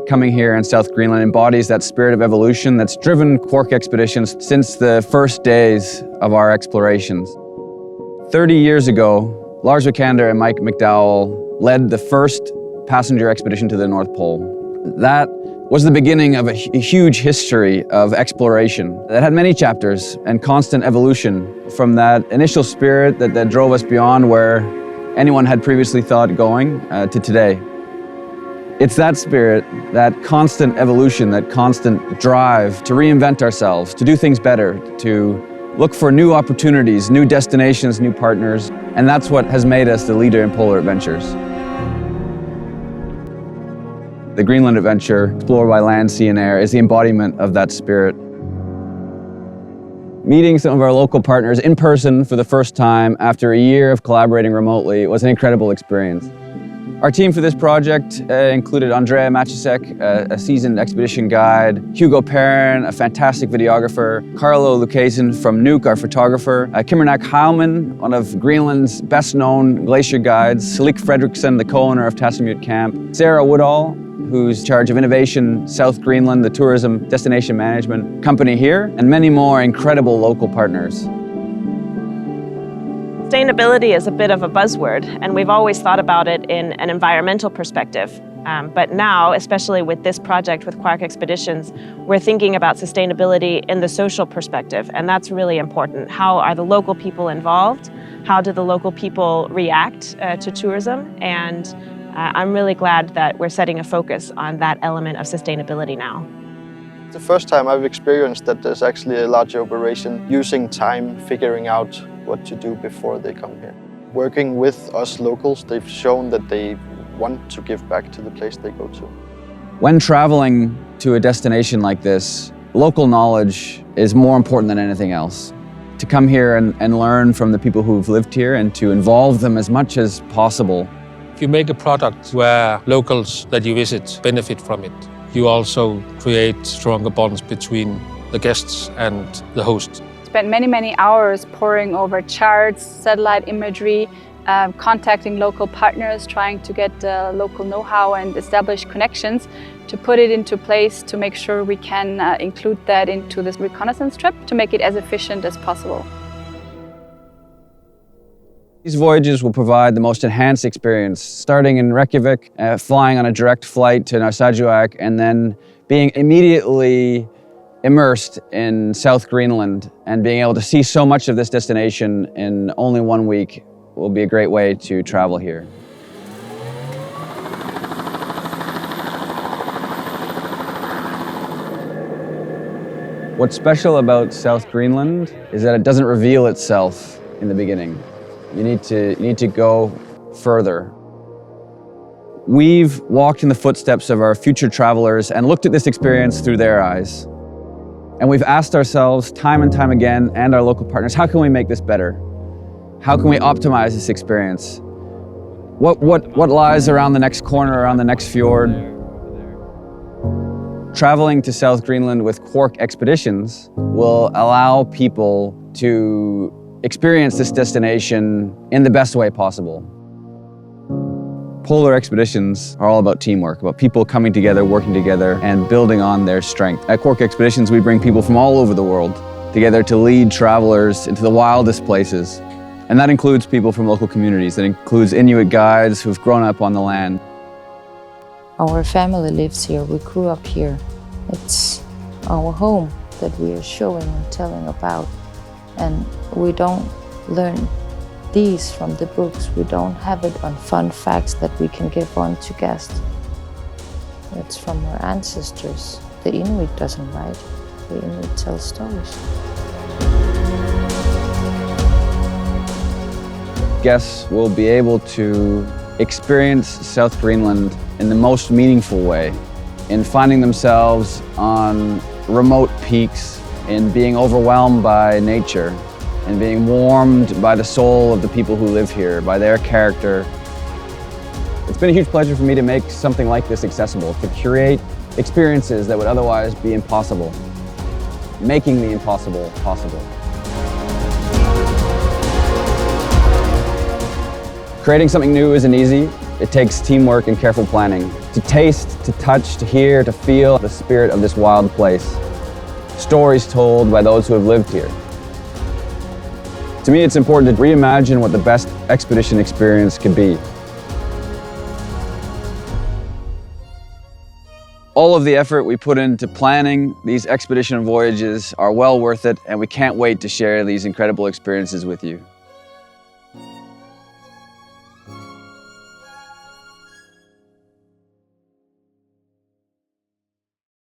coming here in South Greenland embodies that spirit of evolution that's driven Quark Expeditions since the first days of our explorations. 30 years ago, Lars Vikander and Mike McDowell led the first passenger expedition to the North Pole. That was the beginning of a huge history of exploration that had many chapters and constant evolution from that initial spirit that drove us beyond where anyone had previously thought going to today. It's that spirit, that constant evolution, that constant drive to reinvent ourselves, to do things better, to look for new opportunities, new destinations, new partners, and that's what has made us the leader in polar adventures. The Greenland adventure, Explore by Land, Sea and Air, is the embodiment of that spirit. Meeting some of our local partners in person for the first time after a year of collaborating remotely was an incredible experience. Our team for this project included Andrea Macisek, a seasoned expedition guide, Hugo Perrin, a fantastic videographer, Carlo Lucasen from Nuuk, our photographer, Kimmernak Heilman, one of Greenland's best-known glacier guides, Salik Fredriksson, the co-owner of Tassamute Camp, Sarah Woodall, who's in charge of Innovation South Greenland, the tourism destination management company here, and many more incredible local partners. Sustainability is a bit of a buzzword, and we've always thought about it in an environmental perspective. But now, especially with this project with Quark Expeditions, we're thinking about sustainability in the social perspective, and that's really important. How are the local people involved? How do the local people react to tourism? And I'm really glad that we're setting a focus on that element of sustainability now. It's the first time I've experienced that there's actually a large operation using time, figuring out what to do before they come here. Working with us locals, they've shown that they want to give back to the place they go to. When traveling to a destination like this, local knowledge is more important than anything else. To come here and learn from the people who've lived here and to involve them as much as possible. If you make a product where locals that you visit benefit from it, you also create stronger bonds between the guests and the host. Spent many hours poring over charts, satellite imagery, contacting local partners, trying to get local know-how and establish connections to put it into place to make sure we can include that into this reconnaissance trip to make it as efficient as possible. These voyages will provide the most enhanced experience, starting in Reykjavik, flying on a direct flight to Narsarsuaq, and then being immediately immersed in South Greenland and being able to see so much of this destination in only 1 week will be a great way to travel here. What's special about South Greenland is that it doesn't reveal itself in the beginning. You need to go further. We've walked in the footsteps of our future travelers and looked at this experience through their eyes. And we've asked ourselves time and time again, and our local partners, how can we make this better? How can we optimize this experience? What lies around the next corner, around the next fjord? Traveling to South Greenland with Quark Expeditions will allow people to experience this destination in the best way possible. Polar expeditions are all about teamwork, about people coming together, working together, and building on their strength. At Quark Expeditions, we bring people from all over the world together to lead travelers into the wildest places. And that includes people from local communities. That includes Inuit guides who've grown up on the land. Our family lives here, we grew up here. It's our home that we are showing and telling about. And we don't learn these from the books. We don't have it on fun facts that we can give on to guests. It's from our ancestors. The Inuit doesn't write, the Inuit tells stories. Guests will be able to experience South Greenland in the most meaningful way, in finding themselves on remote peaks, in being overwhelmed by nature, and being warmed by the soul of the people who live here, by their character. It's been a huge pleasure for me to make something like this accessible, to create experiences that would otherwise be impossible, making the impossible possible. Creating something new isn't easy. it takes teamwork and careful planning. To taste, to touch, to hear, to feel the spirit of this wild place. Stories told by those who have lived here. To me, it's important to reimagine what the best expedition experience could be. All of the effort we put into planning these expedition voyages are well worth it, and we can't wait to share these incredible experiences with you.